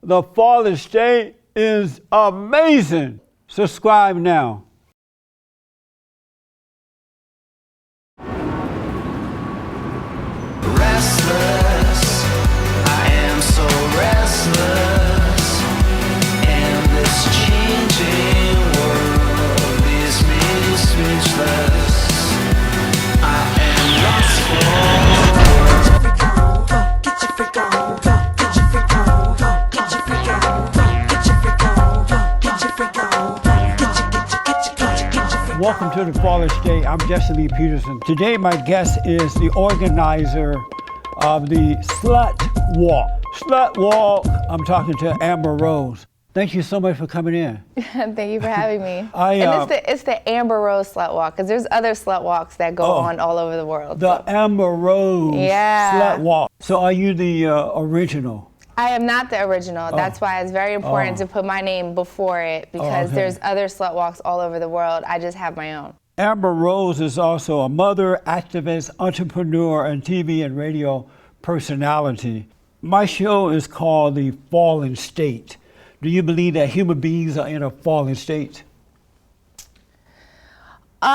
The Fallen State is amazing. Subscribe now. Restless, I am so restless, and this changing world leaves me speechless. I am lost for words. Get your freak on, get your freak on, get your freak on, get your freak on, get your freak on, get your freak on. Welcome to The Fallen State. I'm Jesse Lee Peterson. Today my guest is the organizer of the Slut Walk. Slut Walk, I'm talking to Amber Rose. Thank you so much for coming in. Thank you for having me. And it's the Amber Rose Slut Walk, because there's other slut walks that go on all over the world. The Amber Rose Slut Walk. So are you the original? I am not the original. That's why it's very important to put my name before it, because there's other slut walks all over the world. I just have my own. Amber Rose is also a mother, activist, entrepreneur, and TV and radio personality. My show is called The Fallen State. Do you believe that human beings are in a fallen state? Do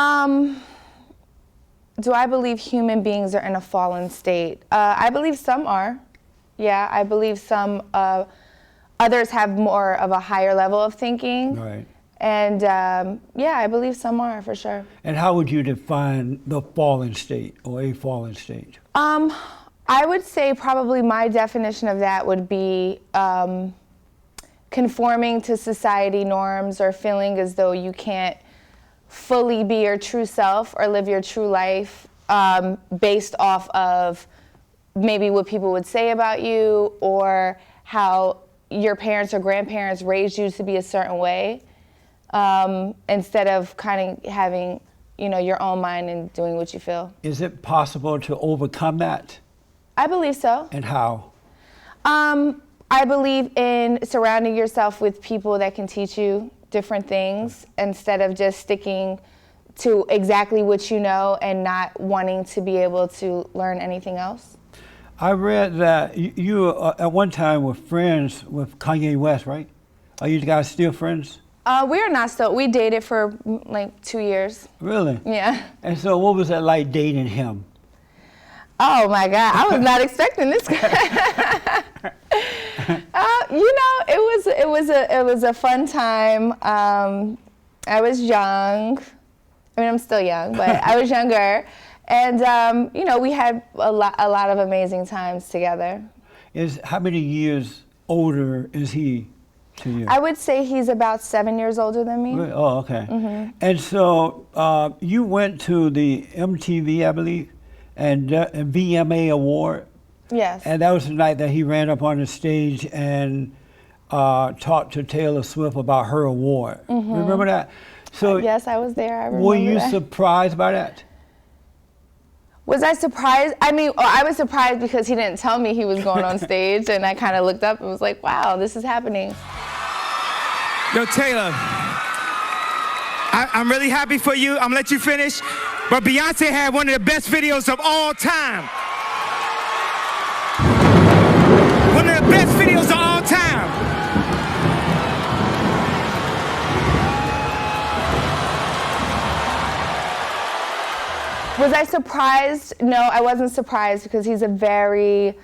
I believe human beings are in a fallen state? I believe some are. Yeah, I believe some others have more of a higher level of thinking. Right. And yeah, I believe some are, for sure. And how would you define the fallen state or a fallen state? I would say probably my definition of that would be conforming to society norms, or feeling as though you can't fully be your true self or live your true life based off of maybe what people would say about you, or how your parents or grandparents raised you to be a certain way, instead of kind of having, you know, your own mind and doing what you feel. Is it possible to overcome that? I believe so. And how? I believe in surrounding yourself with people that can teach you different things, instead of just sticking to exactly what you know and not wanting to be able to learn anything else. I read that you at one time were friends with Kanye West, right? Are you guys still friends? We are not still. We dated for like 2 years. Really? Yeah. And so what was it like dating him? Oh my God, I was not expecting this. You know, it was a fun time. I was young. I mean, I'm still young, but I was younger, and you know, we had a lot of amazing times together. How many years older is he to you? I would say he's about 7 years older than me. Really? Oh, okay. Mm-hmm. And so you went to the MTV, I believe, and VMA Award. Yes. And that was the night that he ran up on the stage and talked to Taylor Swift about her award. Mm-hmm. Remember that? So yes, I was there. I remember. Were you surprised by that? Was I surprised? I mean, I was surprised because he didn't tell me he was going on stage, and I kind of looked up and was like, wow, this is happening. Yo, Taylor, I'm really happy for you. I'm gonna let you finish. But Beyonce had one of the best videos of all time. One of the best videos of all time. Was I surprised? No, I wasn't surprised, because he's a very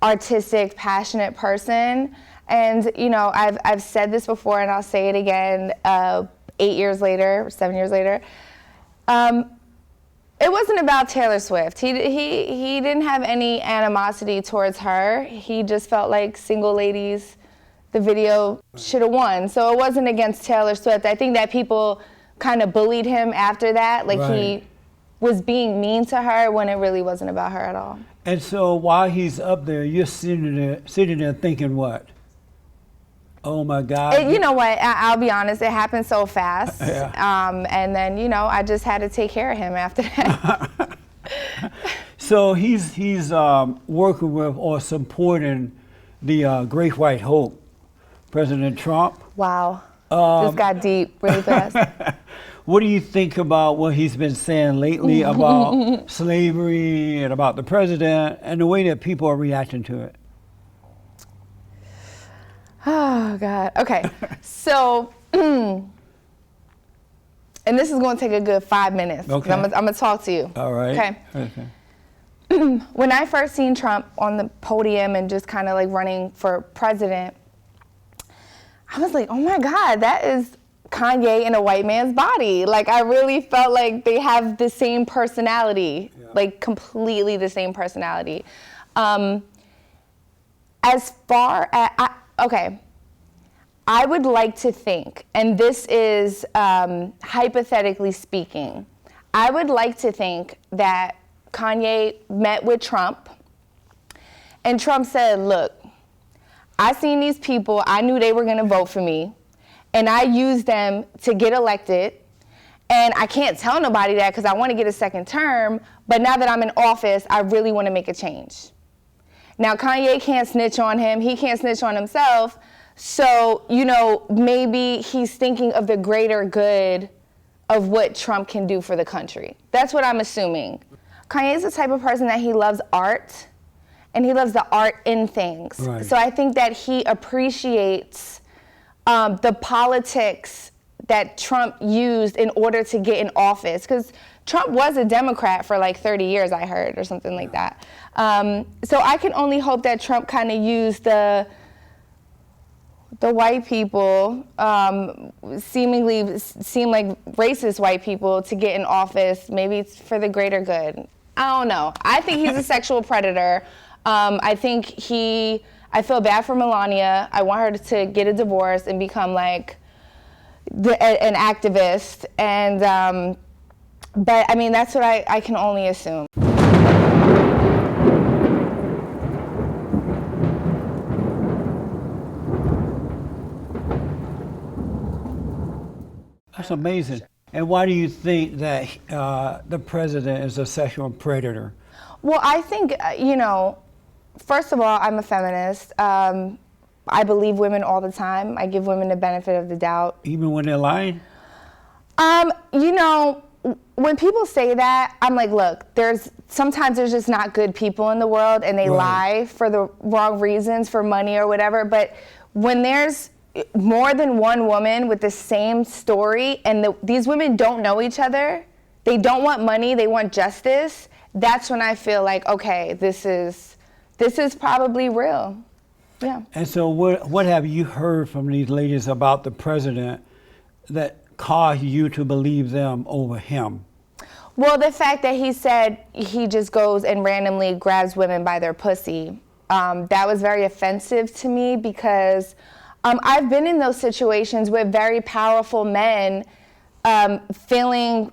artistic, passionate person. And, you know, I've said this before, and I'll say it again 8 years later, 7 years later. It wasn't about Taylor Swift. He didn't have any animosity towards her. He just felt like Single Ladies, the video, should have won. So it wasn't against Taylor Swift. I think that people kind of bullied him after that. Like, he was being mean to her when it really wasn't about her at all. And so while he's up there, you're sitting there thinking what? Oh my God. You know what, I'll be honest, it happened so fast. Yeah. And then, you know, I just had to take care of him after that. So he's working with or supporting the Great White Hope, President Trump. Wow, this got deep really fast. What do you think about what he's been saying lately about slavery and about the president and the way that people are reacting to it? Oh, God. Okay. So, and this is going to take a good 5 minutes. Okay. I'm going to talk to you. All right. Okay. When I first seen Trump on the podium and just kind of like running for president, I was like, oh my God, that is Kanye in a white man's body. Like, I really felt like they have the same personality, like completely the same personality. As far as, I would like to think, and this is hypothetically speaking, I would like to think that Kanye met with Trump, and Trump said, look, I seen these people, I knew they were gonna vote for me, and I used them to get elected, and I can't tell nobody that because I wanna get a second term, but now that I'm in office, I really wanna make a change. Now, Kanye can't snitch on him, he can't snitch on himself, so, you know, maybe he's thinking of the greater good of what Trump can do for the country. That's what I'm assuming. Kanye's the type of person that he loves art, and he loves the art in things. Right. So I think that he appreciates the politics that Trump used in order to get in office. Because Trump was a Democrat for like 30 years, I heard, or something like that. So I can only hope that Trump kind of used the white people, seem like racist white people to get in office, maybe it's for the greater good. I don't know. I think he's a sexual predator. I feel bad for Melania. I want her to get a divorce and become like an activist. And, but I mean, that's what I can only assume. That's amazing. And why do you think that the president is a sexual predator? Well, I think, you know, first of all, I'm a feminist. I believe women all the time. I give women the benefit of the doubt. Even when they're lying? You know, when people say that, I'm like, look, sometimes there's just not good people in the world, and they lie for the wrong reasons, for money or whatever. But when there's more than one woman with the same story, and these women don't know each other, they don't want money, they want justice, that's when I feel like, okay, this is probably real. Yeah. And so what have you heard from these ladies about the president that caused you to believe them over him? Well, the fact that he said he just goes and randomly grabs women by their pussy, that was very offensive to me, because I've been in those situations with very powerful men feeling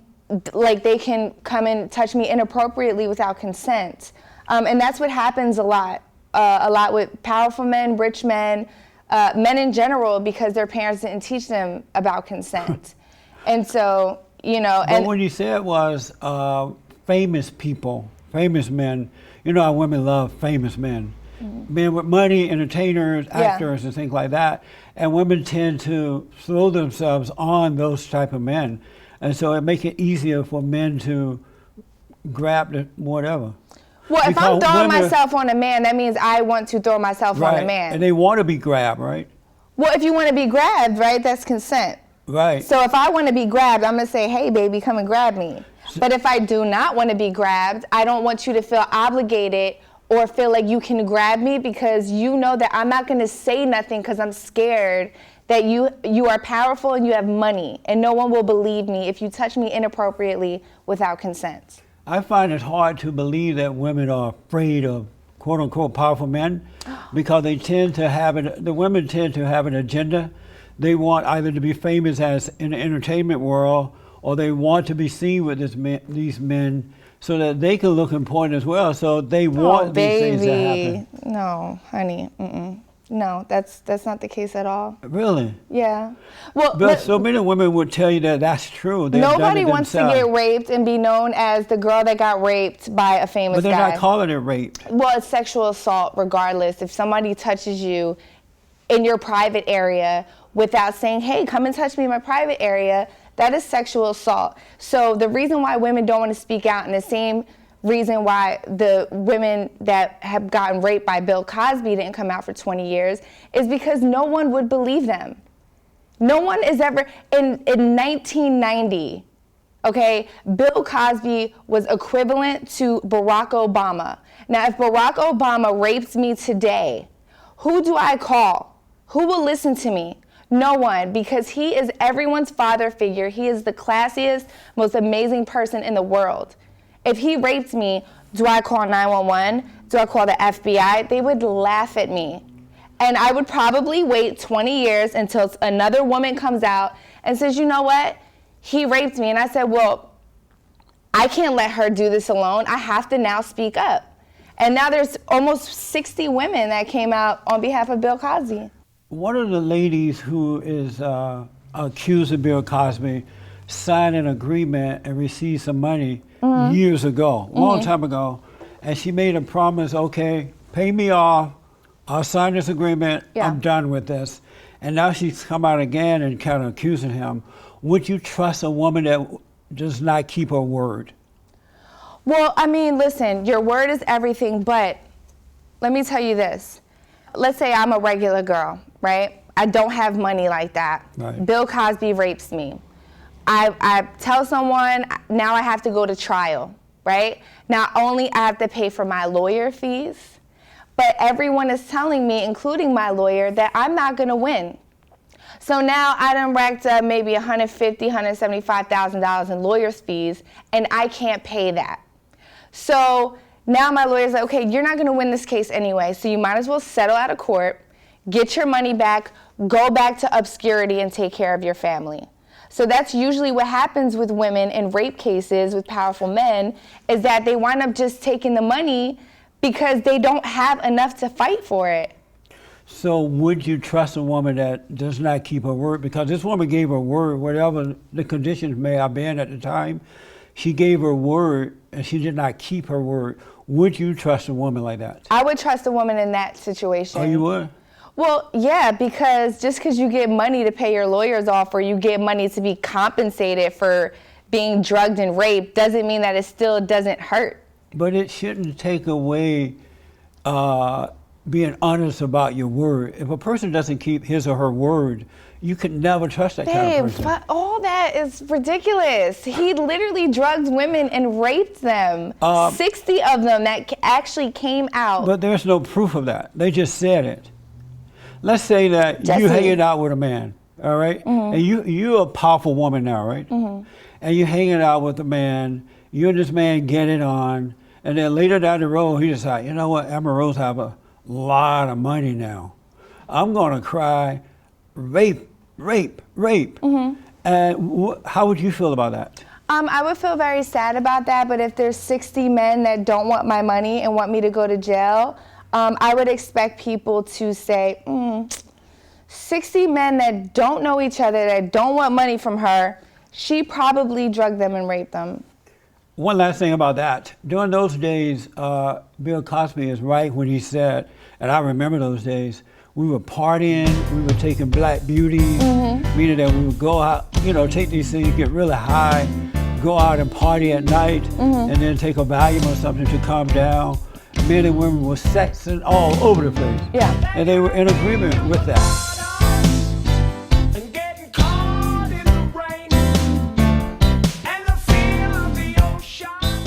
like they can come and touch me inappropriately without consent. And that's what happens a lot with powerful men, rich men, men in general, because their parents didn't teach them about consent. And so, you know. But what you said was famous people, famous men. You know how women love famous men. Men with money, entertainers, actors, and things like that. And women tend to throw themselves on those type of men. And so it makes it easier for men to grab the whatever. Well, if I'm throwing myself on a man, that means I want to throw myself on a man. And they want to be grabbed, right? Well, if you want to be grabbed, right, that's consent. Right. So if I want to be grabbed, I'm going to say, hey, baby, come and grab me. But if I do not want to be grabbed, I don't want you to feel obligated or feel like you can grab me, because you know that I'm not going to say nothing because I'm scared that you are powerful and you have money, and no one will believe me if you touch me inappropriately without consent. I find it hard to believe that women are afraid of quote unquote powerful men, because they tend to have the women tend to have an agenda. They want either to be famous as in the entertainment world, or they want to be seen with these men so that they can look important as well. So they want these things to happen. No, honey, no, that's not the case at all. Really? Yeah. Well, but so many women would tell you that that's true. Nobody wants to get raped and be known as the girl that got raped by a famous guy. But they're not calling it rape. Well, it's sexual assault regardless. If somebody touches you in your private area without saying, hey, come and touch me in my private area, that is sexual assault. So the reason why women don't want to speak out in the same reason why the women that have gotten raped by Bill Cosby didn't come out for 20 years is because no one would believe them. No one is ever, in 1990, okay, Bill Cosby was equivalent to Barack Obama. Now, if Barack Obama rapes me today, who do I call? Who will listen to me? No one, because he is everyone's father figure. He is the classiest, most amazing person in the world. If he raped me, do I call 911? Do I call the FBI? They would laugh at me. And I would probably wait 20 years until another woman comes out and says, you know what? He raped me. And I said, well, I can't let her do this alone. I have to now speak up. And now there's almost 60 women that came out on behalf of Bill Cosby. One of the ladies who is accused of Bill Cosby signed an agreement and received some money years ago, long time ago, and she made a promise, okay, pay me off, I'll sign this agreement, I'm done with this. And now she's come out again and kind of accusing him. Would you trust a woman that does not keep her word? Well, I mean, listen, your word is everything, but let me tell you this. Let's say I'm a regular girl, right? I don't have money like that. Right. Bill Cosby rapes me. I tell someone, now I have to go to trial, right? Not only I have to pay for my lawyer fees, but everyone is telling me, including my lawyer, that I'm not gonna win. So now I done racked up maybe $150,000, $175,000 in lawyer's fees, and I can't pay that. So now my lawyer's like, okay, you're not gonna win this case anyway, so you might as well settle out of court, get your money back, go back to obscurity and take care of your family. So that's usually what happens with women in rape cases with powerful men, is that they wind up just taking the money because they don't have enough to fight for it. So would you trust a woman that does not keep her word? Because this woman gave her word, whatever the conditions may have been at the time, she gave her word and she did not keep her word. Would you trust a woman like that? I would trust a woman in that situation. Oh, you would? Well, yeah, because just because you get money to pay your lawyers off or you get money to be compensated for being drugged and raped doesn't mean that it still doesn't hurt. But it shouldn't take away being honest about your word. If a person doesn't keep his or her word, you can never trust that kind of person. But all that is ridiculous. He literally drugged women and raped them. 60 of them that actually came out. But there's no proof of that. They just said it. Let's say that Jesse. you hanging out with a man, all right? And you're a powerful woman now, right? And you're hanging out with a man, you and this man get it on, and then later down the road, he decides, you know what, Amber Rose have a lot of money now. I'm gonna cry, rape, rape, rape. And how would you feel about that? I would feel very sad about that, but if there's 60 men that don't want my money and want me to go to jail, I would expect people to say, 60 men that don't know each other, that don't want money from her, she probably drugged them and raped them. One last thing about that. During those days, Bill Cosby is right when he said, and I remember those days, we were partying, we were taking black beauties, meaning that we would go out, you know, take these things, get really high, go out and party at night, and then take a Valium or something to calm down. Men and women were sexing all over the place. Yeah. And they were in agreement with that.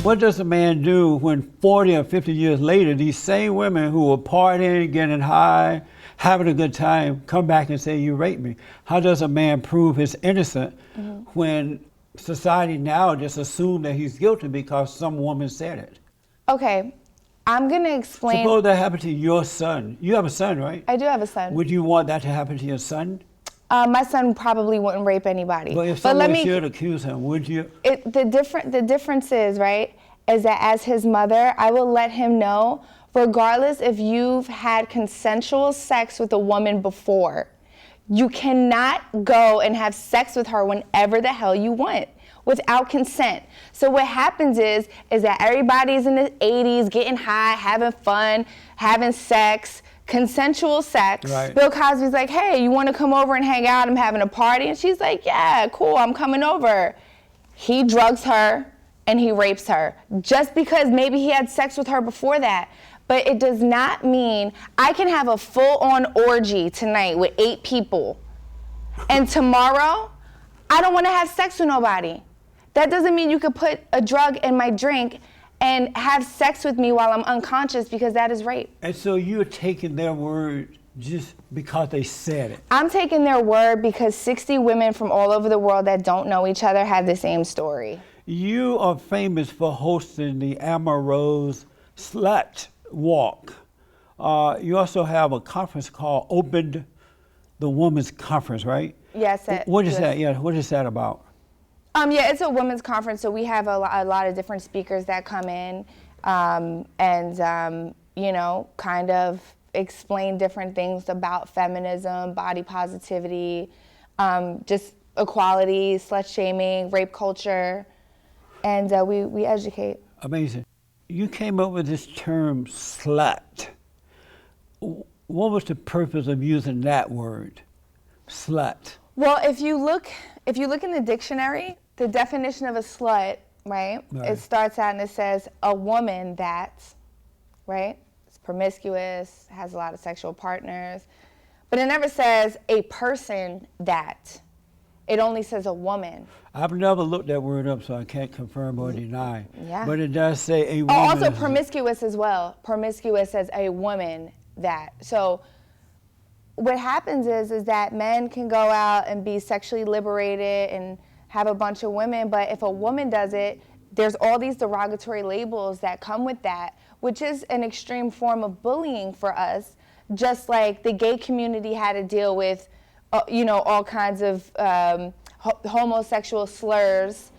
What does a man do when 40 or 50 years later, these same women who were partying, getting high, having a good time, come back and say, you raped me? How does a man prove he's innocent when society now just assumes that he's guilty because some woman said it? Okay, I'm gonna explain. Suppose that happened to your son. You have a son, right? I do have a son. Would you want that to happen to your son? My son probably wouldn't rape anybody. But if someone should accuse him, would you? The difference is, right, is that as his mother, I will let him know, regardless if you've had consensual sex with a woman before, you cannot go and have sex with her whenever the hell you want without consent. So what happens is that everybody's in the 80s getting high, having fun, having sex, consensual sex. Right. Bill Cosby's like, hey, you want to come over and hang out? I'm having a party. And she's like, yeah, cool, I'm coming over. He drugs her, and he rapes her just because maybe he had sex with her before that. But it does not mean I can have a full-on orgy tonight with 8 people, and tomorrow I don't want to have sex with nobody. That doesn't mean you could put a drug in my drink and have sex with me while I'm unconscious, because that is rape. And so you're taking their word just because they said it. I'm taking their word because 60 women from all over the world that don't know each other have the same story. You are famous for hosting the Amber Rose Slut Walk. You also have a conference called Open the Women's Conference, right? Yes. What is that? Yeah, what is that about? Yeah, it's a women's conference, so we have a lot of different speakers that come in and you know, kind of explain different things about feminism, body positivity, just equality, slut shaming, rape culture, and we educate. Amazing. You came up with this term slut. What was the purpose of using that word, slut? Well, if you look in the dictionary, the definition of a slut, right? It starts out and it says a woman that, right? It's promiscuous, has a lot of sexual partners, but it never says a person that. It only says a woman. I've never looked that word up, so I can't confirm or deny. Yeah. But it does say a woman. Oh, also promiscuous as well. Promiscuous as a woman that. So what happens is that men can go out and be sexually liberated and have a bunch of women, but if a woman does it, there's all these derogatory labels that come with that, which is an extreme form of bullying for us, just like the gay community had to deal with you know, all kinds of homosexual slurs,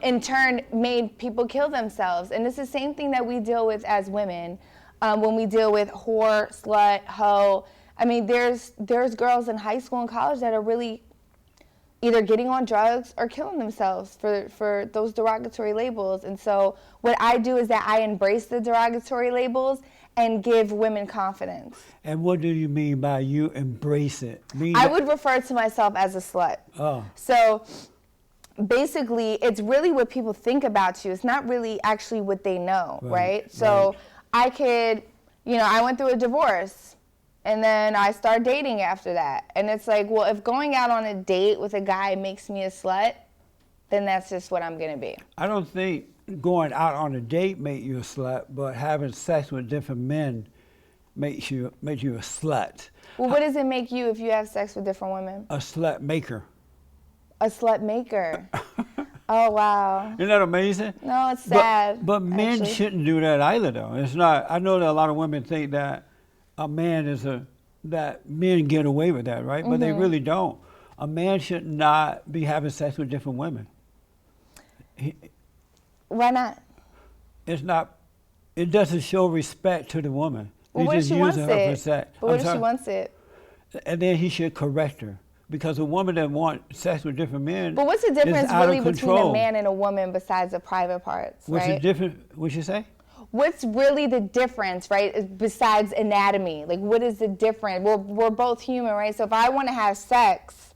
in turn made people kill themselves. And it's the same thing that we deal with as women when we deal with whore, slut, hoe. I mean, there's girls in high school and college that are really either getting on drugs or killing themselves for those derogatory labels. And so what I do is that I embrace the derogatory labels and give women confidence. And what do you mean by you embrace it? I would refer to myself as a slut. Oh. So basically, it's really what people think about you. It's not really actually what they know, right? So I could, you know, I went through a divorce, and then I started dating after that. And it's like, well, if going out on a date with a guy makes me a slut, then that's just what I'm gonna be. I don't think going out on a date make you a slut, but having sex with different men makes you a slut. Well, what does it make you if you have sex with different women? A slut maker. A slut maker. Oh, wow. Isn't that amazing? No, it's sad. But men shouldn't do that either, though. It's not. I know that a lot of women think that a man is that men get away with that, right? But they really don't. A man should not be having sex with different women. Why not? It's not. It doesn't show respect to the woman. Well, what if she wants it? But what if she wants it? And then he should correct her, because a woman that wants sex with different men. But what's the difference really between control. a man and a woman besides the private parts? What's right? the difference? What'd you say? What's really the difference, right? Besides anatomy, like what is the difference? We're both human, right? So if I want to have sex,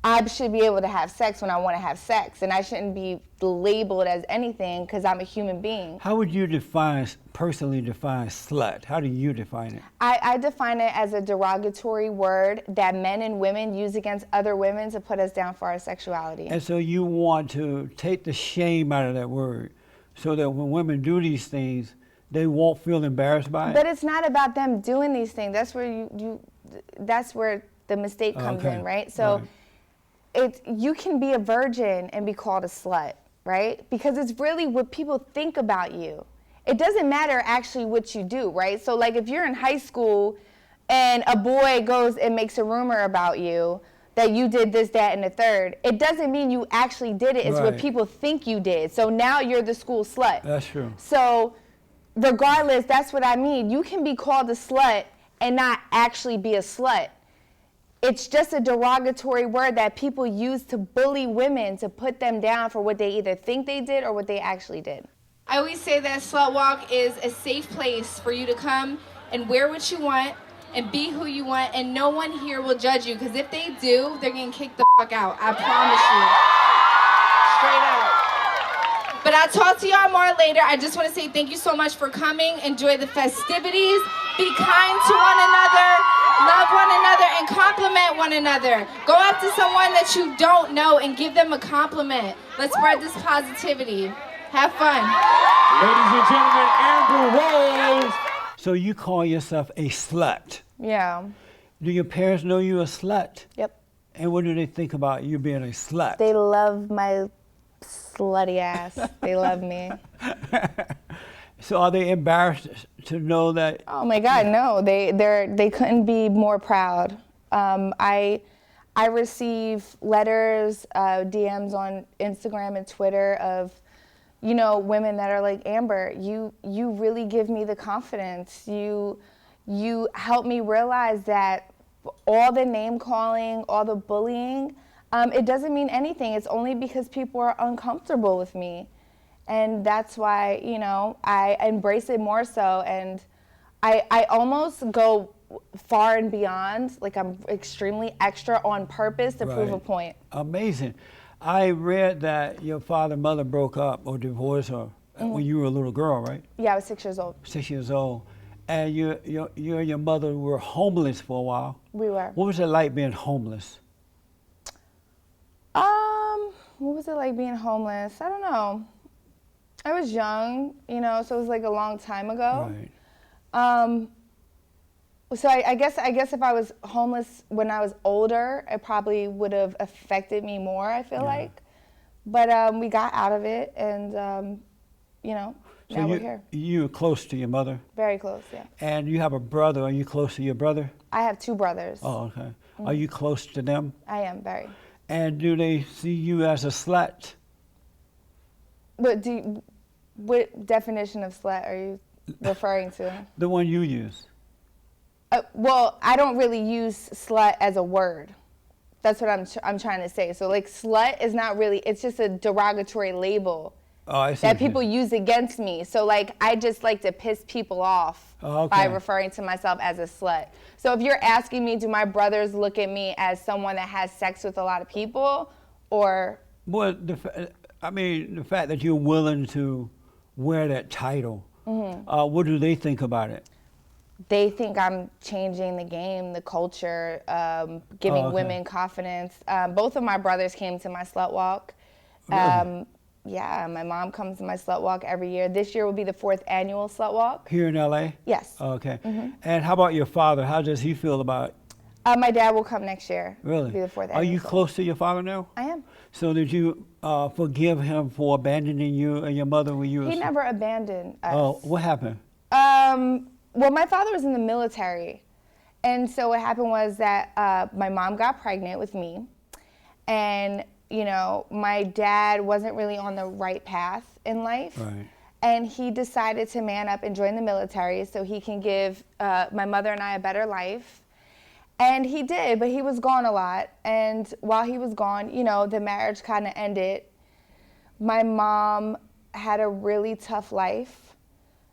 I should be able to have sex when I want to have sex, and I shouldn't be labeled as anything because I'm a human being. How would you personally define slut? How do you define it? I define it as a derogatory word that men and women use against other women to put us down for our sexuality. And so you want to take the shame out of that word, so that when women do these things, they won't feel embarrassed by it? But it's not about them doing these things. That's where that's where the mistake comes in, right? So. You can be a virgin and be called a slut, right? Because it's really what people think about you. It doesn't matter actually what you do, right? So like if you're in high school and a boy goes and makes a rumor about you that you did this, that, and the third, it doesn't mean you actually did it. It's what people think you did. So now you're the school slut. That's true. So regardless, that's what I mean. You can be called a slut and not actually be a slut. It's just a derogatory word that people use to bully women, to put them down for what they either think they did or what they actually did. I always say that SlutWalk is a safe place for you to come and wear what you want and be who you want, and no one here will judge you, because if they do, they're getting kicked the fuck out. I promise you. Straight up. But I'll talk to y'all more later. I just want to say thank you so much for coming. Enjoy the festivities. Be kind to one another. Love one another and compliment one another. Go up to someone that you don't know and give them a compliment. Let's spread this positivity. Have fun. Ladies and gentlemen, Amber Rose. So you call yourself a slut. Yeah. Do your parents know you're a slut? Yep. And what do they think about you being a slut? They love my slutty ass. They love me. So are they embarrassed to know that? Oh my God, no. They couldn't be more proud. I receive letters, DMs on Instagram and Twitter of, you know, women that are like, Amber, you really give me the confidence. You help me realize that all the name calling, all the bullying, it doesn't mean anything. It's only because people are uncomfortable with me. And that's why, you know, I embrace it more so. And I almost go far and beyond, like I'm extremely extra on purpose to prove a point. Amazing. I read that your father and mother broke up or divorced her when you were a little girl, right? Yeah, I was 6 years old. 6 years old. And you and your mother were homeless for a while. We were. What was it like being homeless? What was it like being homeless? I don't know. I was young, you know, so it was like a long time ago. Right. So I guess if I was homeless when I was older, it probably would have affected me more, I feel like. But we got out of it, and, you know, So now we're here. You were close to your mother? Very close, yeah. And you have a brother. Are you close to your brother? I have 2 brothers. Oh, okay. Are you close to them? I am, very. And do they see you as a slut? What definition of slut are you referring to? The one you use. Well, I don't really use slut as a word. That's what I'm trying to say. So like slut is not really, it's just a derogatory label that people use against me. So like I just like to piss people off by referring to myself as a slut. So if you're asking me, do my brothers look at me as someone that has sex with a lot of people, or? Well, the fact that you're willing to wear that title, what do they think about it? They think I'm changing the game, the culture, giving women confidence. Both of my brothers came to my Slut Walk. Really? Yeah, my mom comes to my Slut Walk every year. This year will be the 4th annual Slut Walk. Here in LA? Yes. Okay. And how about your father? How does he feel about it? My dad will come next year. Really? It'll be the 4th annual. Are you Slut close to your father now? I am. So did you forgive him for abandoning you and your mother when you were? He never abandoned us. Oh, what happened? Well, my father was in the military. And so what happened was that my mom got pregnant with me. And, you know, my dad wasn't really on the right path in life. Right. And he decided to man up and join the military so he can give my mother and I a better life. And he did, but he was gone a lot. And while he was gone, you know, the marriage kind of ended. My mom had a really tough life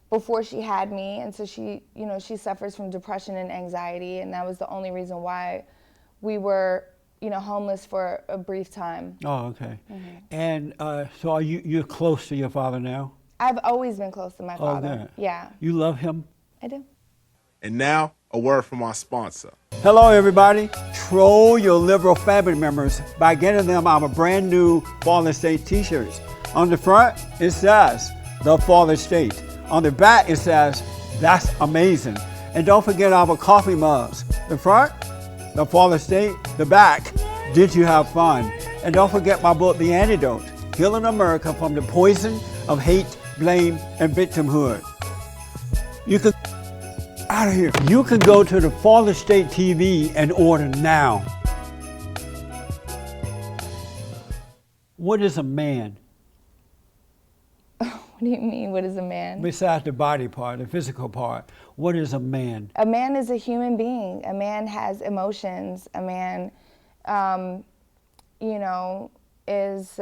before she had me, and so she, you know, she suffers from depression and anxiety, and that was the only reason why we were, you know, homeless for a brief time. Oh, okay. And so are you're close to your father now? I've always been close to my father. Yeah. You love him? I do. And now, a word from our sponsor. Hello, everybody. Troll your liberal family members by getting them our brand new Fallen State t-shirts. On the front, it says, The Fallen State. On the back, it says, That's amazing. And don't forget our coffee mugs. The front, The Fallen State. The back, Did you have fun? And don't forget my book, The Antidote, Healing America from the Poison of Hate, Blame, and Victimhood. You can out of here. You can go to TheFallenState TV and order now. What is a man? What do you mean, what is a man? Besides the body part, the physical part, what is a man? A man is a human being. A man has emotions. A man, you know, is,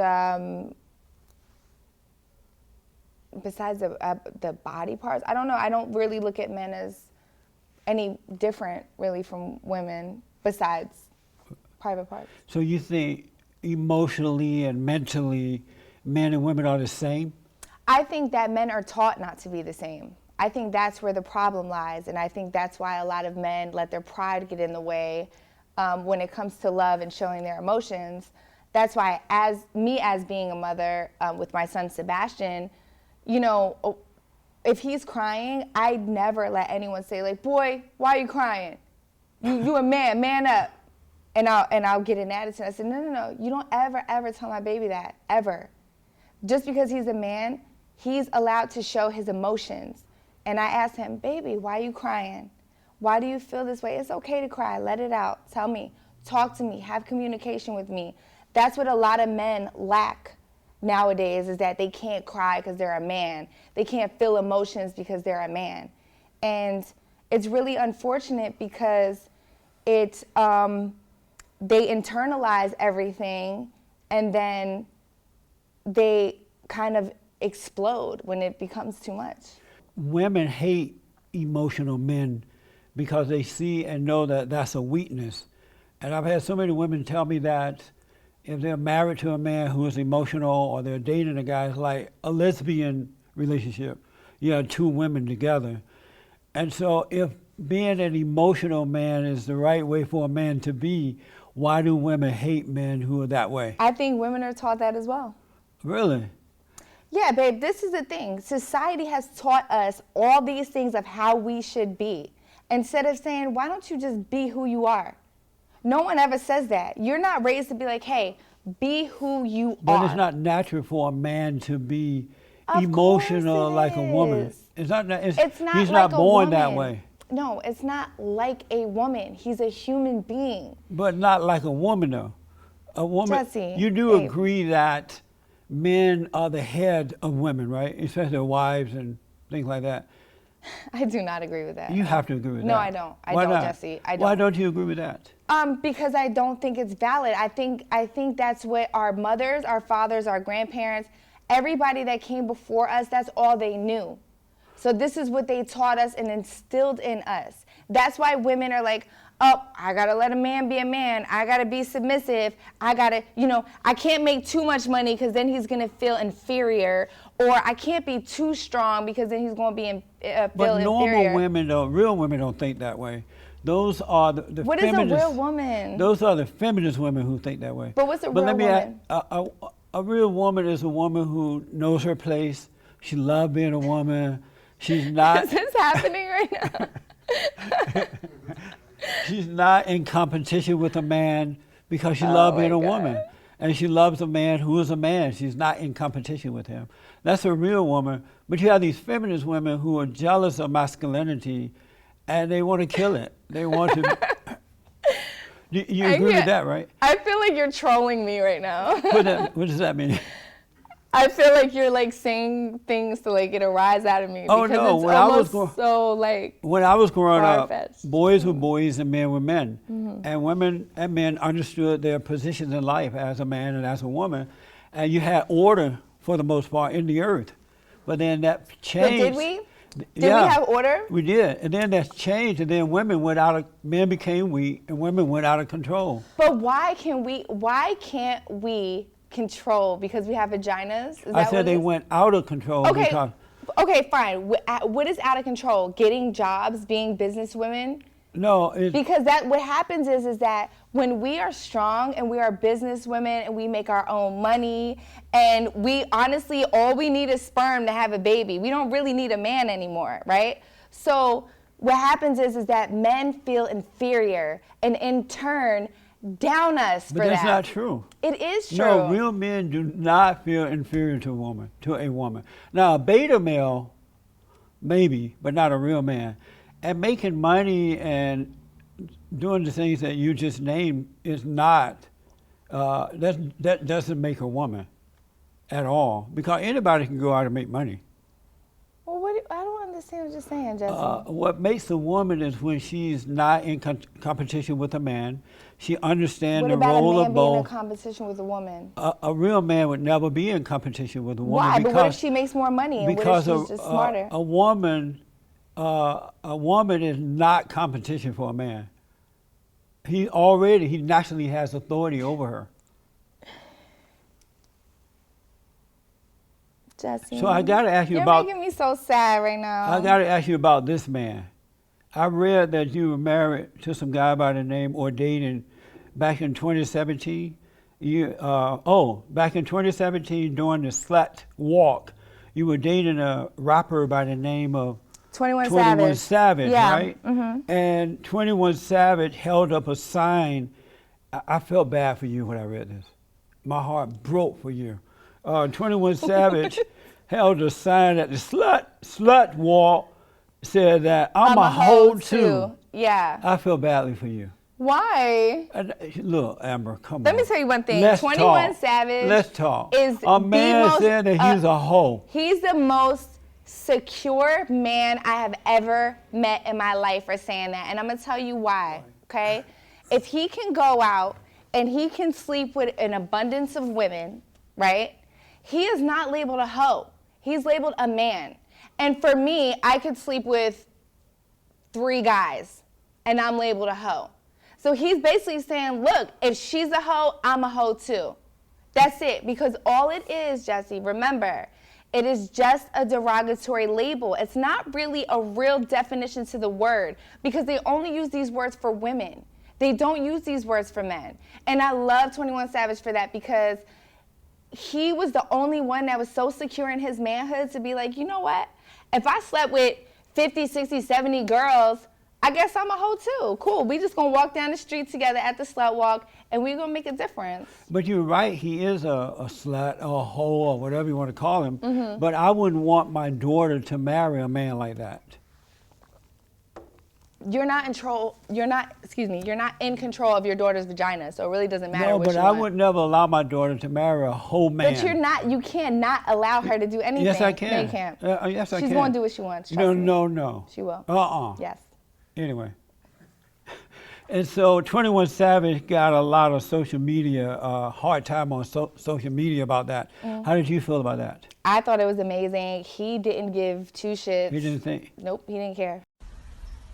besides the body parts, I don't know. I don't really look at men as any different, really, from women, besides private parts. So you think emotionally and mentally, men and women are the same? I think that men are taught not to be the same. I think that's where the problem lies, and I think that's why a lot of men let their pride get in the way when it comes to love and showing their emotions. That's why, as being a mother with my son Sebastian, you know, if he's crying, I'd never let anyone say, like, boy, why are you crying? You a man up. And I'll get an attitude. I said, no, you don't ever tell my baby that, ever. Just because he's a man, he's allowed to show his emotions. And I asked him, baby, why are you crying? Why do you feel this way? It's okay to cry, let it out. Tell me, talk to me, have communication with me. That's what a lot of men lack nowadays, is that they can't cry because they're a man. They can't feel emotions because they're a man. And it's really unfortunate because they internalize everything and then they kind of explode when it becomes too much. Women hate emotional men because they see and know that that's a weakness. And I've had so many women tell me that if they're married to a man who is emotional, or they're dating a guy, it's like a lesbian relationship. You have two women together. And so if being an emotional man is the right way for a man to be, why do women hate men who are that way? I think women are taught that as well. Really? Yeah, babe, this is the thing. Society has taught us all these things of how we should be, instead of saying, why don't you just be who you are? No one ever says that. You're not raised to be like, hey, be who you are. But it's not natural for a man to be Of emotional course it like a woman. is. It's not It's not he's like not born a that woman. way. No, it's not like a woman. He's a human being. But not like a woman, though. A woman, Jesse, you do babe. agree that men are the head of women, right? Especially their wives and things like that. I do not agree with that. You have to agree with No, that. I don't. I Why don't, not? Jesse. I Why don't. don't you agree with that? Because I don't think it's valid. I think that's what our mothers, our fathers, our grandparents, everybody that came before us, that's all they knew. So this is what they taught us and instilled in us. That's why women are like, oh, I gotta let a man be a man. I gotta be submissive. I gotta, I can't make too much money because then he's gonna feel inferior. Or I can't be too strong because then he's gonna be feel But normal inferior. women, though, real women don't think that way. Those are the What is a feminist, real woman? Those are the feminist women who think that way. But what's a But real let me woman? a real woman is a woman who knows her place. She loves being a woman. She's not. Is this happening right now? She's not in competition with a man because she loves being my a God. woman. And she loves a man who is a man. She's not in competition with him. That's a real woman. But you have these feminist women who are jealous of masculinity and they want to kill it. They want to. You agree with that, right? I feel like you're trolling me right now. What does that mean? I feel like you're like saying things to like get a rise out of me. Oh, because no, it's when I was almost so like. When I was growing up, far-fetched. boys were boys and men were men. Mm-hmm. And women and men understood their positions in life as a man and as a woman. And you had order for the most part in the earth. But then that But changed. did we? Did Yeah, we have order? We did. And then that changed. And then men became weak and women went out of control. But why can't we control because we have vaginas? Is I that said what they it is? went out of control Okay. because Okay, fine. What is out of control? Getting jobs, being business women? no, Because what happens is that when we are strong and we are business women and we make our own money and we honestly, all we need is sperm to have a baby. We don't really need a man anymore, right? So what happens is that men feel inferior and in turn down us for but that's that. not true. It is true. No, real men do not feel inferior to a woman. Now, a beta male, maybe, but not a real man. And making money and doing the things that you just named is not, that doesn't make a woman at all. Because anybody can go out and make money. Well, I don't understand what you're saying, Jesse. What makes a woman is when she's not in competition with a man. She understands What the about role a man of being in both. competition with a woman? A real man would never be in competition with a woman. Why? But what if because- she makes more money and what if because she's just smarter? a woman is not competition for a man. He naturally has authority over her. Jesse. So I got to ask you You're about. making me so sad right now. I got to ask you about this man. I read that you were married to some guy by the name or dating back in 2017. Back in 2017 during the Slut Walk, you were dating a rapper by the name of 21 Savage, yeah. right? Mm-hmm. And 21 Savage held up a sign. I felt bad for you when I read this. My heart broke for you. 21 Savage held a sign at the Slut Walk, said that I'm a hoe too. Yeah. I feel badly for you. Why? Look, Amber, come on. Let me tell you one thing. Let's 21 talk. Savage Let's talk. is a man most, said that he's a hoe. He's the most secure man I have ever met in my life for saying that. And I'm going to tell you why, okay? If he can go out and he can sleep with an abundance of women, right? He is not labeled a hoe. He's labeled a man. And for me, I could sleep with 3 guys and I'm labeled a hoe. So he's basically saying, look, if she's a hoe, I'm a hoe too. That's it. Because all it is, Jesse, remember, it is just a derogatory label. It's not really a real definition to the word because they only use these words for women. They don't use these words for men. And I love 21 Savage for that because he was the only one that was so secure in his manhood to be like, you know what? If I slept with 50, 60, 70 girls, I guess I'm a hoe too. Cool. We just gonna walk down the street together at the Slut Walk and we gonna make a difference. But you're right, he is a slut or a hoe or whatever you want to call him. Mm-hmm. But I wouldn't want my daughter to marry a man like that. You're not in control. You're not in control of your daughter's vagina, so it really doesn't matter. No, what but I would never allow my daughter to marry a hoe man. But you cannot allow her to do anything. Yes, I can. No, you can't. Yes, I can. She's gonna do what she wants. Trust me. No. She will. Yes. Anyway. And so 21 Savage got a lot of social media, hard time on social media about that. Mm. How did you feel about that? I thought it was amazing. He didn't give 2 shits. He didn't think? Nope, he didn't care.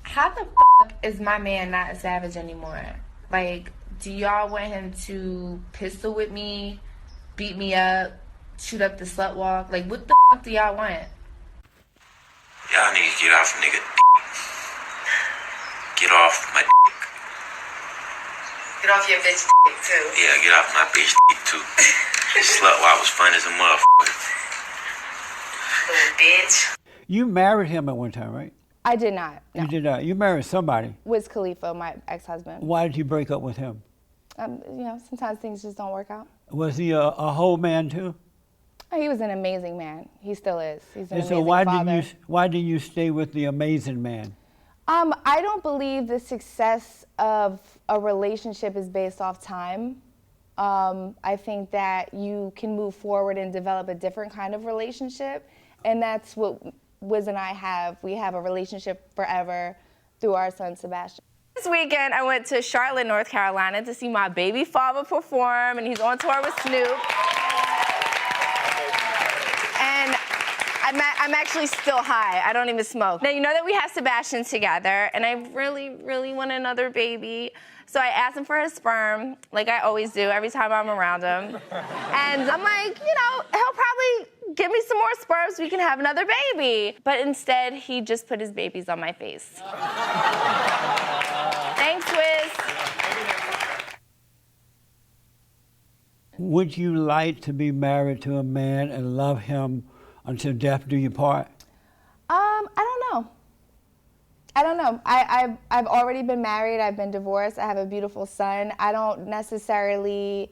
How the f is my man not a savage anymore? Like, do y'all want him to pistol whip me, beat me up, shoot up the slut walk? Like, what the f do y'all want? Y'all need to get off nigga dick. Get off my dick. Get off your bitch dick too. Yeah, get off my bitch dick too. Slut walk was fun as a motherfucker. Little bitch. You married him at one time, right? I did not. No. You did not. You married somebody. Wiz Khalifa, my ex-husband.Hy did you break up with him? Sometimes things just don't work out. Was he a whole man too? He was an amazing man. He still is. He's an and so amazing father. why did you stay with the amazing man? I don't believe the success of a relationship is based off time. I think that you can move forward and develop a different kind of relationship, and that's what Wiz and I have. We have a relationship forever through our son, Sebastian. This weekend, I went to Charlotte, North Carolina to see my baby father perform, and he's on tour with Snoop. And I'm actually still high. I don't even smoke. Now, you know that we have Sebastian together, and I really, really want another baby. So I asked him for his sperm, like I always do every time I'm around him. And I'm like, he'll probably give me some more sperm so we can have another baby. But instead, he just put his babies on my face. Thanks, Wiz. Would you like to be married to a man and love him until death do you part? I don't know. I've already been married. I've been divorced. I have a beautiful son. I don't necessarily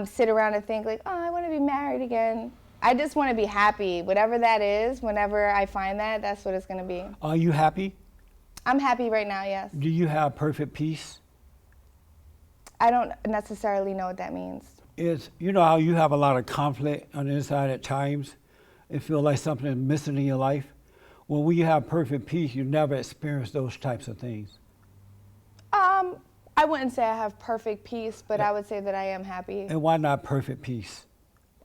sit around and think like, I want to be married again. I just want to be happy. Whatever that is, whenever I find that, that's what it's going to be. Are you happy? I'm happy right now, yes. Do you have perfect peace? I don't necessarily know what that means. You know how you have a lot of conflict on the inside at times? It feels like something is missing in your life? Well, when you have perfect peace, you never experience those types of things. I wouldn't say I have perfect peace, but I would say that I am happy. And why not perfect peace?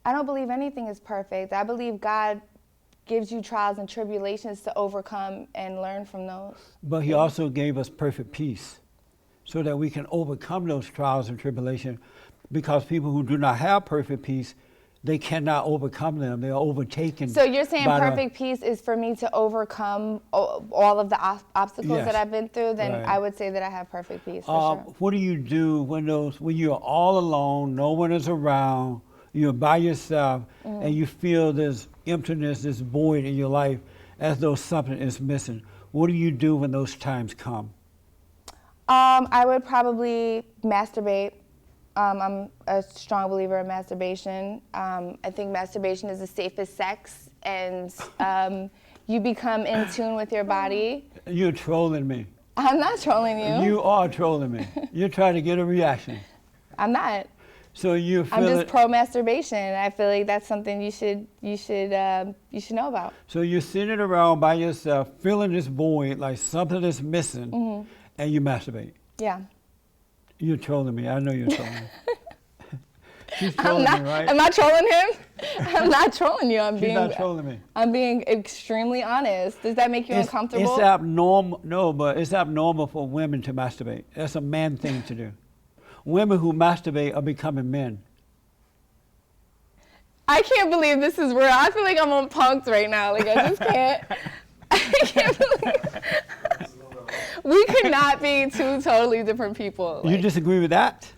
I don't believe anything is perfect. I believe God gives you trials and tribulations to overcome and learn from those. But he also gave us perfect peace so that we can overcome those trials and tribulations, because people who do not have perfect peace, they cannot overcome them. They are overtaken. So you're saying by the- perfect peace is for me to overcome all of the obstacles Yes. that I've been through? Then Right. I would say that I have perfect peace, for sure. What do you do when you're all alone, no one is around, you're by yourself, and you feel this emptiness, this void in your life, as though something is missing? What do you do when those times come? I would probably masturbate. I'm a strong believer in masturbation. I think masturbation is the safest sex, and you become in tune with your body. You're trolling me. I'm not trolling you. You are trolling me. You're trying to get a reaction. I'm not. So you feel I'm just pro masturbation. I feel like that's something you should know about. So you're sitting around by yourself, feeling this void, like something is missing, and you masturbate. Yeah. You're trolling me. I know you're trolling me. She's I'm trolling not. me, right? Am I trolling him? I'm not trolling you. She's not trolling me. I'm being extremely honest. Does that make you uncomfortable? It's abnormal. No, but it's abnormal for women to masturbate. That's a man thing to do. Women who masturbate are becoming men. I can't believe this is real. I feel like I'm on Punk'd right now. Like I just can't. I can't believe. We could not be two totally different people. You disagree with that?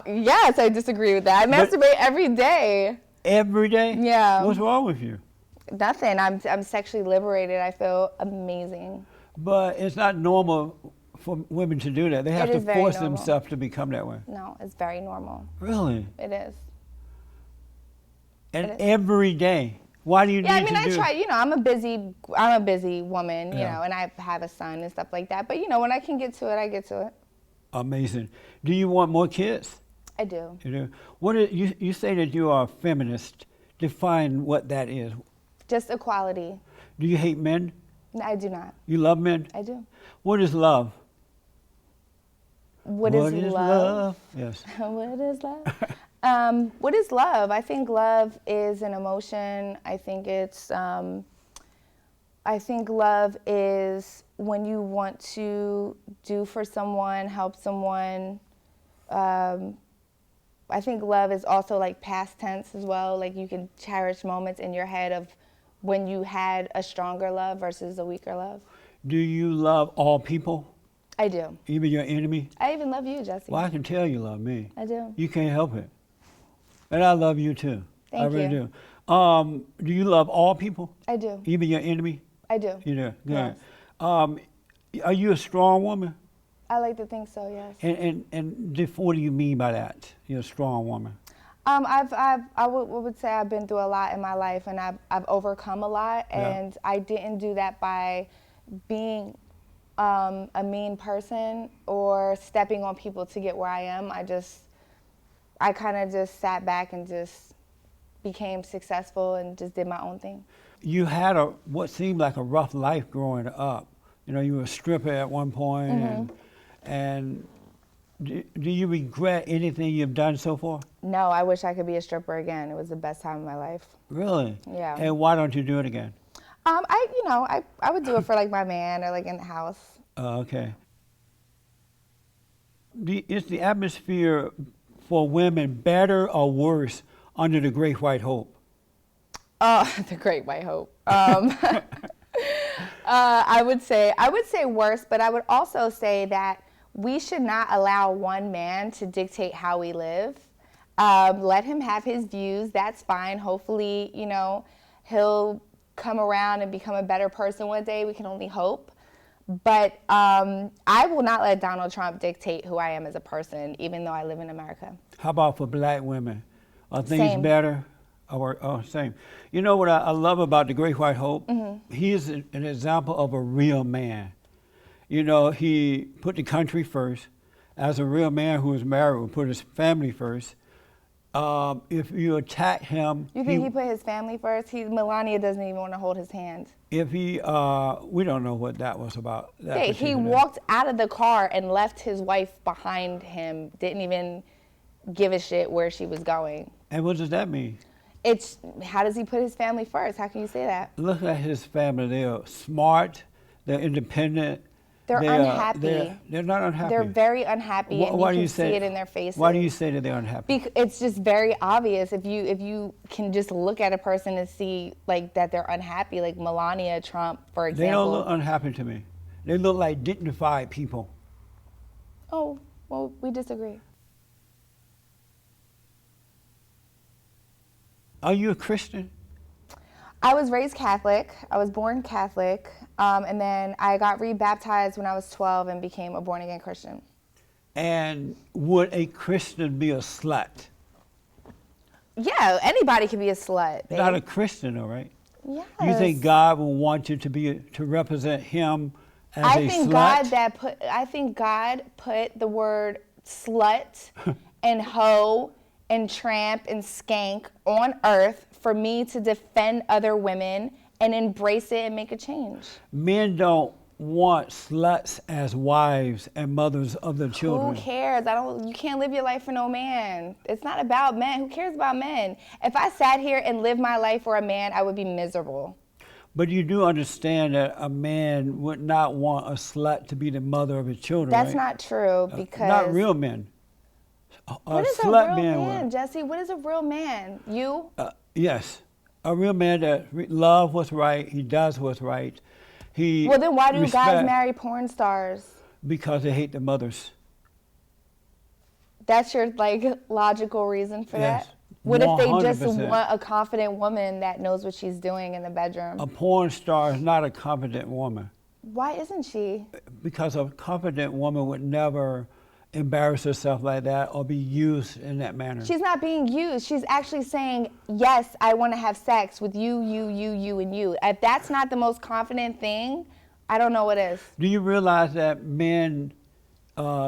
Yes, I disagree with that. I masturbate every day. Every day? Yeah. What's wrong with you? Nothing. I'm sexually liberated. I feel amazing. But it's not normal for women to do that. They have It to is very force normal. themselves to become that way. No, it's very normal. Really? It is. And It is. every day. Why do you Yeah, I need mean, to I do? I'm a busy woman, you Yeah. know, and I have a son and stuff like that. But you know, when I can get to it, I get to it. Amazing. Do you want more kids? I do. You do. What is, you say that you are a feminist. Define what that is. Just equality. Do you hate men? No, I do not. You love men? I do. What is love? What is love? Yes. What is love? What is love? I think love is an emotion. I think love is when you want to do for someone, help someone. I think love is also like past tense as well. Like you can cherish moments in your head of when you had a stronger love versus a weaker love. Do you love all people? I do. Even your enemy? I even love you, Jesse. Well, I can tell you love me. I do. You can't help it. And I love you too. I Thank really you. do. Do you love all people? I do. Even your enemy? I do. You do. Good. Yes. Are you a strong woman? I like to think so, yes. And what do you mean by that? You're a strong woman. I would say I've been through a lot in my life, and I've overcome a lot, and I didn't do that by being a mean person or stepping on people to get where I am. I kind of just sat back and just became successful and just did my own thing. You had what seemed like a rough life growing up. You know, you were a stripper at one point, and do you regret anything you've done so far? No, I wish I could be a stripper again. It was the best time of my life. Really? Yeah. And why don't you do it again? I would do it for like my man or like in the house. Okay. Is the atmosphere for women better or worse under the Great White Hope? The Great White Hope. I would say worse, but I would also say that we should not allow one man to dictate how we live. Let him have his views. That's fine. Hopefully, you know, he'll come around and become a better person one day. We can only hope. But I will not let Donald Trump dictate who I am as a person, even though I live in America. How about for black women? Are things Same. better? Same. You know what I love about the Great White Hope? He is an example of a real man. You know, he put the country first. As a real man who is married, would put his family first. If you attack him, You think he put his family first? Melania doesn't even want to hold his hand. If he, we don't know what that was about. That He particular- walked out of the car and left his wife behind him. Didn't even give a shit where she was going. And what does that mean? How does he put his family first? How can you say that? Look at his family. They're smart. They're independent. They're unhappy. They're not unhappy. They're very unhappy, and you can see it in their faces. Why do you say that they're unhappy? It's just very obvious if you can just look at a person and see like that they're unhappy, like Melania Trump, for example. They don't look unhappy to me. They look like dignified people. Oh, well, we disagree. Are you a Christian? I was raised Catholic. I was born Catholic, and then I got rebaptized when I was 12 and became a born-again Christian. And would a Christian be a slut? Yeah, anybody can be a slut. Babe. Not a Christian, all right? Yes. You think God will want you to represent Him as I a think slut? I think God put the word slut and hoe and tramp and skank on earth for me to defend other women and embrace it and make a change. Men don't want sluts as wives and mothers of their children. Who cares? You can't live your life for no man. It's not about men. Who cares about men? If I sat here and lived my life for a man, I would be miserable. But you do understand that a man would not want a slut to be the mother of his children, That's right? not true because... Not real men. What is a real man, Jesse? What is a real man? You? Yes. A real man that loves what's right, he does what's right. Well, then why do guys marry porn stars? Because they hate the mothers. That's your logical reason for Yes. that? What if they just 100%. want a confident woman that knows what she's doing in the bedroom? A porn star is not a confident woman. Why isn't she? Because a confident woman would never embarrass herself like that or be used in that manner. She's not being used. She's actually saying, yes, I want to have sex with you, and you. If that's not the most confident thing, I don't know what is. Do you realize that men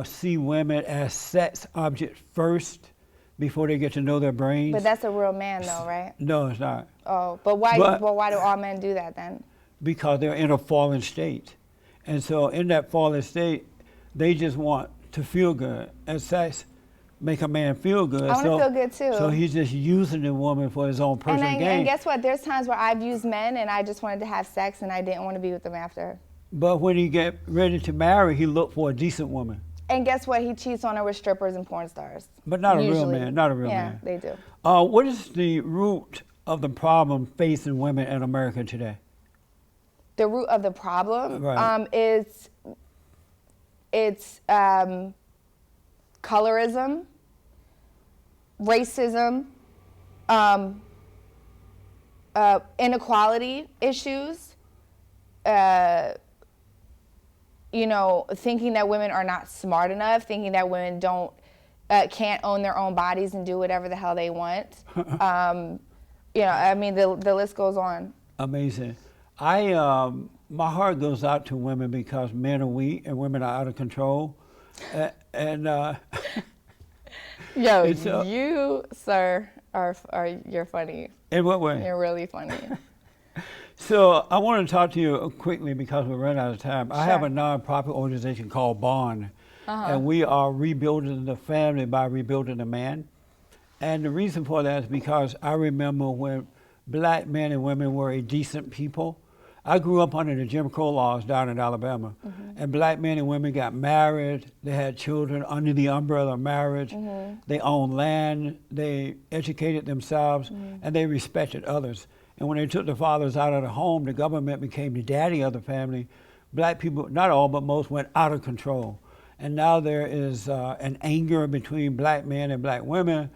see women as sex objects first before they get to know their brains? But that's a real man, though, right? No, it's not. Oh, but why do all men do that then? Because they're in a fallen state. And so in that fallen state, they just want to feel good. And sex make a man feel good. I want to feel good, too. So he's just using the woman for his own personal gain. And guess what? There's times where I've used men and I just wanted to have sex and I didn't want to be with them after. But when he get ready to marry, he look for a decent woman. And guess what? He cheats on her with strippers and porn stars. But not Usually. a real man, not a real man. Yeah, they do. What is the root of the problem facing women in America today? The root of the problem Right. is colorism, racism, inequality issues, thinking that women are not smart enough, thinking that women can't own their own bodies and do whatever the hell they want. The list goes on. Amazing. My heart goes out to women because men are weak and women are out of control. You, sir, you're funny. In what way? You're really funny. So I want to talk to you quickly because we're running out of time. Sure. I have a nonprofit organization called Bond, and we are rebuilding the family by rebuilding the man. And the reason for that is because I remember when black men and women were a decent people. I grew up under the Jim Crow laws down in Alabama, and black men and women got married, they had children under the umbrella of marriage, they owned land, they educated themselves, and they respected others. And when they took the fathers out of the home, the government became the daddy of the family. Black people, not all, but most, went out of control. And now there is an anger between black men and black women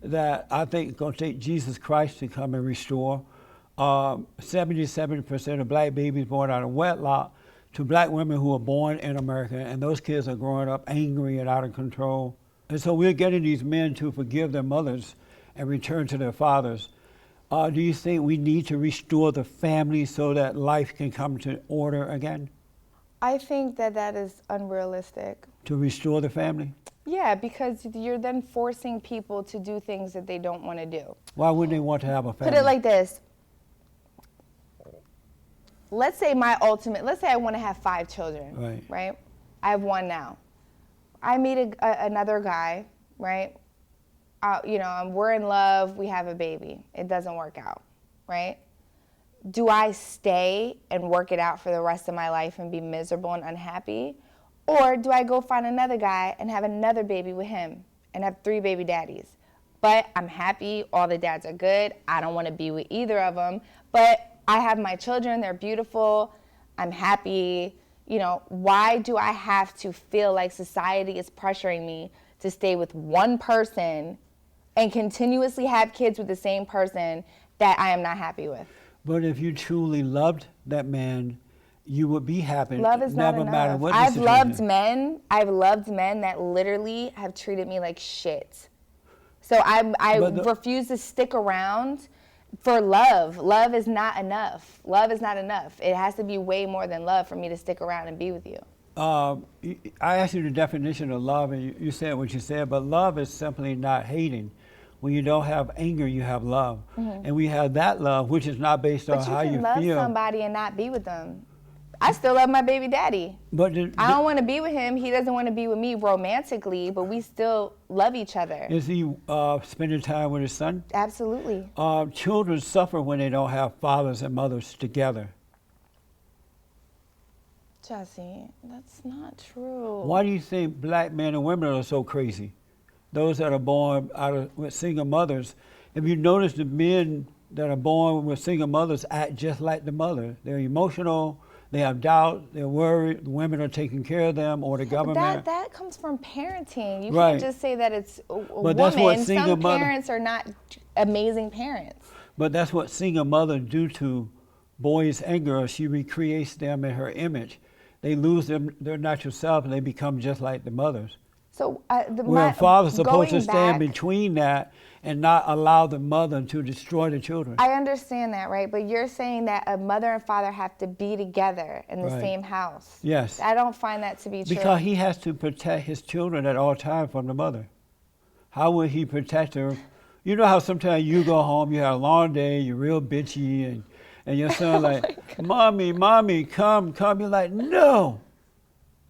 that I think is going to take Jesus Christ to come and restore. 77% of black babies born out of wedlock to black women who are born in America, and those kids are growing up angry and out of control. And so we're getting these men to forgive their mothers and return to their fathers. Do you think we need to restore the family so that life can come to order again? I think that is unrealistic. To restore the family? Yeah, because you're then forcing people to do things that they don't want to do. Why wouldn't they want to have a family? Put it like this. Let's say I want to have 5 children, right? I have 1 now. I meet another guy, right? We're in love, we have a baby. It doesn't work out, right? do I stay and work it out for the rest of my life and be miserable and unhappy? Or do I go find another guy and have another baby with him and have 3 baby daddies? But I'm happy, all the dads are good. I don't want to be with either of them. But I have my children, they're beautiful, I'm happy. You know, why do I have to feel like society is pressuring me to stay with one person and continuously have kids with the same person that I am not happy with? But if you truly loved that man, you would be happy. Love is not never enough. matter what the I've loved situation. men that literally have treated me like shit. So I refuse to stick around for love. Love is not enough. Love is not enough. It has to be way more than love for me to stick around and be with you. I asked you the definition of love, and you said what you said, but love is simply not hating. When you don't have anger, you have love. And we have that love, which is not based on how you feel. But you can love somebody and not be with them. I still love my baby daddy. But I don't want to be with him. He doesn't want to be with me romantically, but we still love each other. Is he spending time with his son? Absolutely. Children suffer when they don't have fathers and mothers together. Jesse, that's not true. Why do you think black men and women are so crazy? Those that are born with single mothers. If you notice, the men that are born with single mothers act just like the mother. They're emotional. They have doubt, they're worried, the women are taking care of them, or the government. That comes from parenting. You Right. can't just say that it's a woman. That's what single Some mother- parents are not amazing parents. But that's what single mothers do to boys and girls. She recreates them in her image. They lose their natural self and they become just like the mothers. So Where a father's supposed to going stand back- between that and not allow the mother to destroy the children. I understand that, right? But you're saying that a mother and father have to be together in the Right. same house. Yes. I don't find that to be true. Because he has to protect his children at all times from the mother. How would he protect her? You know how sometimes you go home, you have a long day, you're real bitchy, and your son like, mommy, come. You're like, no,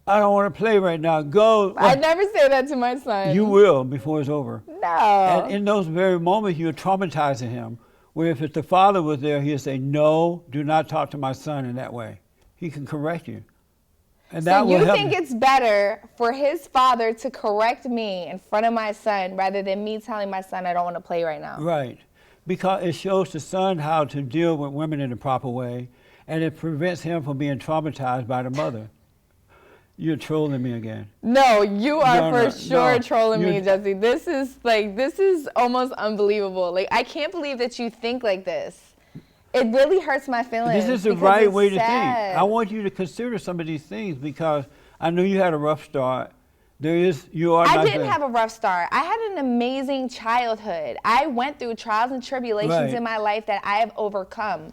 I don't want to play right now. Go. I never say that to my son. You will before it's over. No. And in those very moments, you're traumatizing him. Where if the father was there, he'd say, no, do not talk to my son in that way. He can correct you. And that So will you help think it's better for his father to correct me in front of my son rather than me telling my son I don't want to play right now? Right. Because it shows the son how to deal with women in the proper way, and it prevents him from being traumatized by the mother. You're trolling me again. No, you are No, for sure no. trolling me, You're- Jesse. This is almost unbelievable. Like, I can't believe that you think like this. It really hurts my feelings. This is the because right it's way to sad. think. I want you to consider some of these things because I know you had a rough start. You are I not didn't there. have a rough start. I had an amazing childhood. I went through trials and tribulations Right. in my life that I have overcome.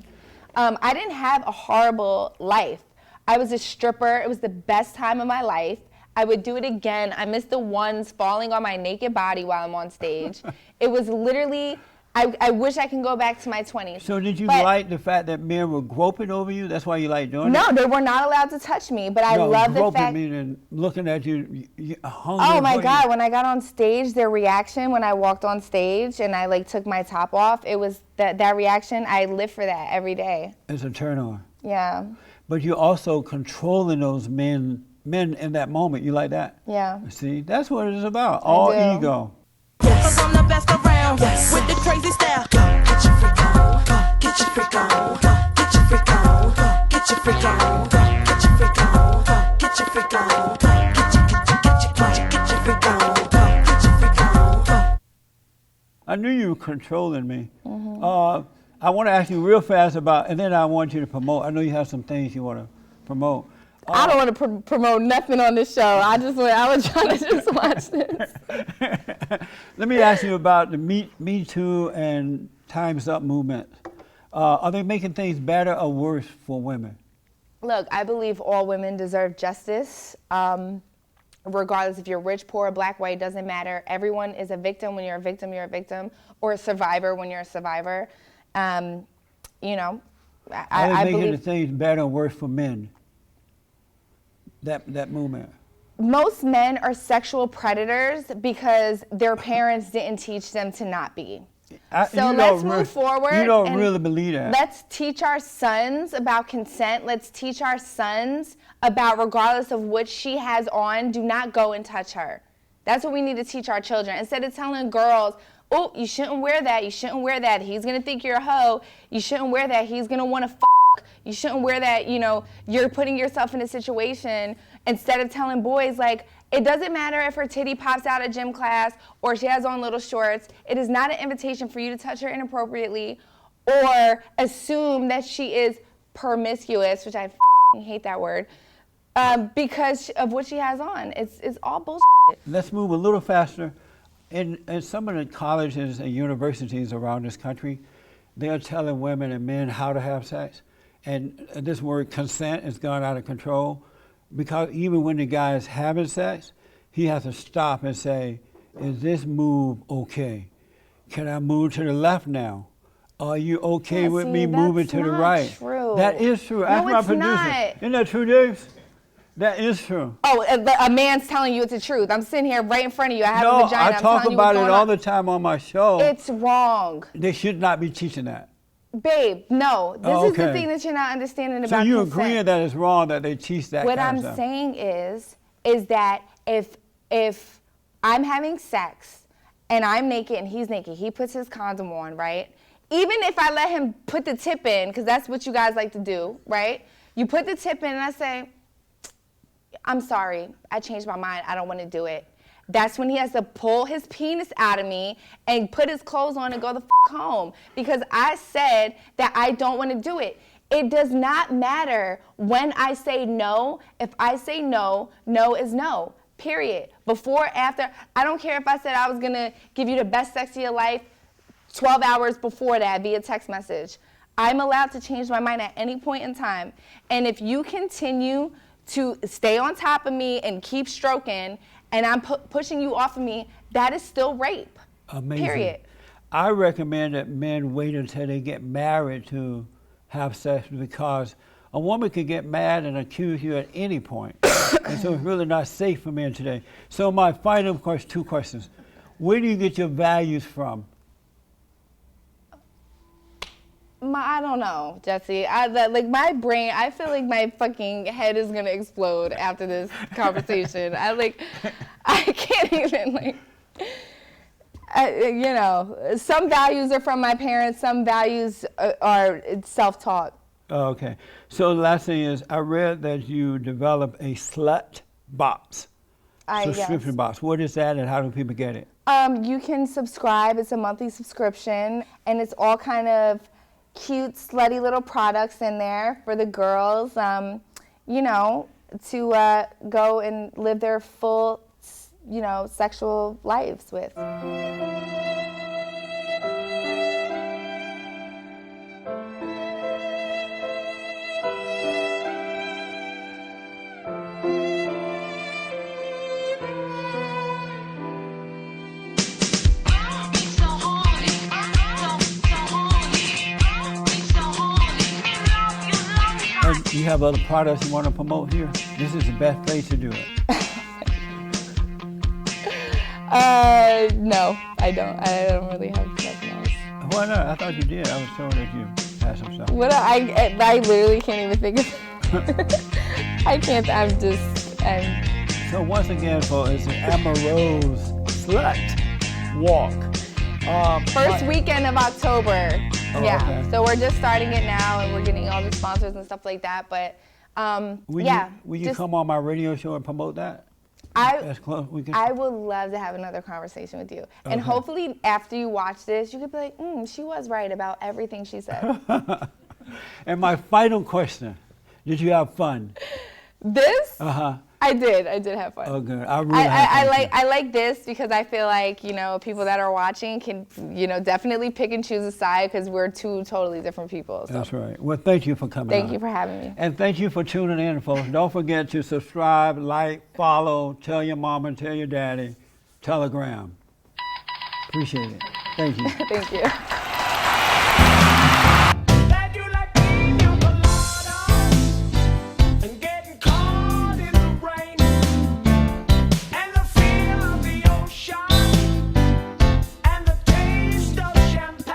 I didn't have a horrible life. I was a stripper. It was the best time of my life. I would do it again. I miss the ones falling on my naked body while I'm on stage. It was literally, I wish I can go back to my 20s. So did you But like the fact that men were groping over you? That's why you like doing it? No, they were not allowed to touch me, but I No, love the groping fact. meaning looking at you, hungry. Oh my for you. God, when I got on stage, their reaction when I walked on stage and I took my top off, it was that reaction, I live for that every day. It's a turn on. Yeah, But you're also controlling those men in that moment. You like that? yeah. See, that's what it's about. All do. ego. Cause I'm the best around with the crazy style. Get your freak on, get your freak on, get your freak on, get your freak on, get your freak on, get your freak on, get your freak on, get your freak on. I knew you were controlling me. I want to ask you real fast about, and then I want you to promote. I know you have some things you want to promote. I don't want to promote nothing on this show. I was trying to just watch this. Let me ask you about the Me Too and Time's Up movement. Are they making things better or worse for women? Look, I believe all women deserve justice. Regardless if you're rich, poor, black, white, doesn't matter. Everyone is a victim. When you're a victim, you're a victim, or a survivor when you're a survivor. You know, Are they I making the believe things better or worse for men? That movement. most men are sexual predators because their parents didn't teach them to not be. So let's move forward. You don't and really believe that. Let's teach our sons about consent. Let's teach our sons about, regardless of what she has on, do not go and touch her. That's what we need to teach our children. Instead of telling girls, oh, you shouldn't wear that, you shouldn't wear that, he's gonna think you're a hoe, you shouldn't wear that, he's gonna wanna you shouldn't wear that, you know, you're putting yourself in a situation. Instead of telling boys, like, it doesn't matter if her titty pops out of gym class or she has on little shorts. It is not an invitation for you to touch her inappropriately or assume that she is promiscuous, which I hate that word, because of what she has on. It's all bullshit. Let's move a little faster. In some of the colleges and universities around this country, they are telling women and men how to have sex. And this word consent has gone out of control, because even when the guy is having sex, he has to stop and say, is this move okay? Can I move to the left now? Are you okay with me moving to the right? True. That is true. Ask my producer. Not. Isn't that true, James? That is true. Oh, a man's telling you it's the truth. I'm sitting here right in front of you. I have a vagina. I talk about it all the time on my show. It's wrong. They should not be teaching that. Babe, no. This is the thing that you're not understanding about consent. So you agree that it's wrong that they teach that What kind I'm of stuff. saying is that if I'm having sex and I'm naked and he's naked, he puts his condom on, right? Even if I let him put the tip in, because that's what you guys like to do, right? You put the tip in and I say, I'm sorry, I changed my mind, I don't want to do it. That's when he has to pull his penis out of me and put his clothes on and go the home, because I said that I don't want to do it. It does not matter when I say no. If I say no, no is no, period. Before, after, I don't care if I said I was going to give you the best sex of your life 12 hours before that via text message. I'm allowed to change my mind at any point in time. And if you continue to stay on top of me and keep stroking, and I'm pushing you off of me, that is still rape. Amazing. Period. I recommend that men wait until they get married to have sex, because a woman could get mad and accuse you at any point. And so it's really not safe for men today. So my final question, 2 questions. Where do you get your values from? I don't know, Jesse. Like my brain, I feel like my fucking head is gonna explode after this conversation. I can't even you know, some values are from my parents, some values are self-taught. Oh, okay. So the last thing is, I read that you developed a slut box, subscription box. What is that, and how do people get it? You can subscribe. It's a monthly subscription, and it's all kind of cute, slutty little products in there for the girls, you know, to go and live their full, you know, sexual lives with. You have other products you want to promote here? This is the best place to do it. No, I don't. I don't really have nothing else. Why not? I thought you did. I was told that you had some stuff. What I literally can't even think of it. I can't. I'm. So once again, folks, it's the Amber Rose Slut Walk. First weekend of October. Oh, yeah. okay. So we're just starting it now, and we're getting all the sponsors and stuff like that. But will you come on my radio show and promote that? I would love to have another conversation with you. And hopefully after you watch this, you could be like, she was right about everything she said. And my final question, did you have fun? This? Uh-huh. I did have fun. Oh, good. I like this because I feel like, you know, people that are watching can, you know, definitely pick and choose a side because we're two totally different people. So. That's right. Well, thank you for coming Thank you for having me. And thank you for tuning in, folks. Don't forget to subscribe, like, follow, tell your mama, tell your daddy, telegram. Appreciate it. Thank you. Thank you. And the taste of champagne.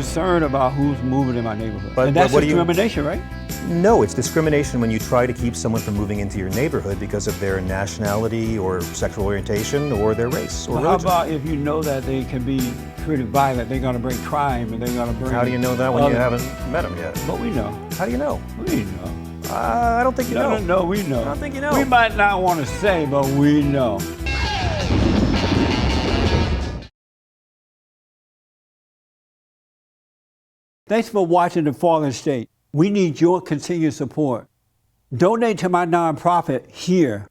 concerned about who's moving in my neighborhood. But and that's what do you- discrimination, right? No, it's discrimination when you try to keep someone from moving into your neighborhood because of their nationality or sexual orientation or their race or Well, how religion. about if you know that they can be pretty violent, they're gonna bring crime and they're gonna bring... How do you know that when you other- haven't met them yet? But we know. How do you know? We know. I don't think you know. No, we know. I don't think you know. We might not want to say, but we know. Thanks for watching The Fallen State. We need your continued support. Donate to my nonprofit here.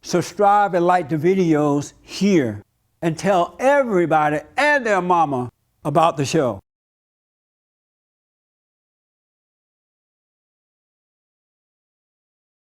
Subscribe and like the videos here. And tell everybody and their mama about the show.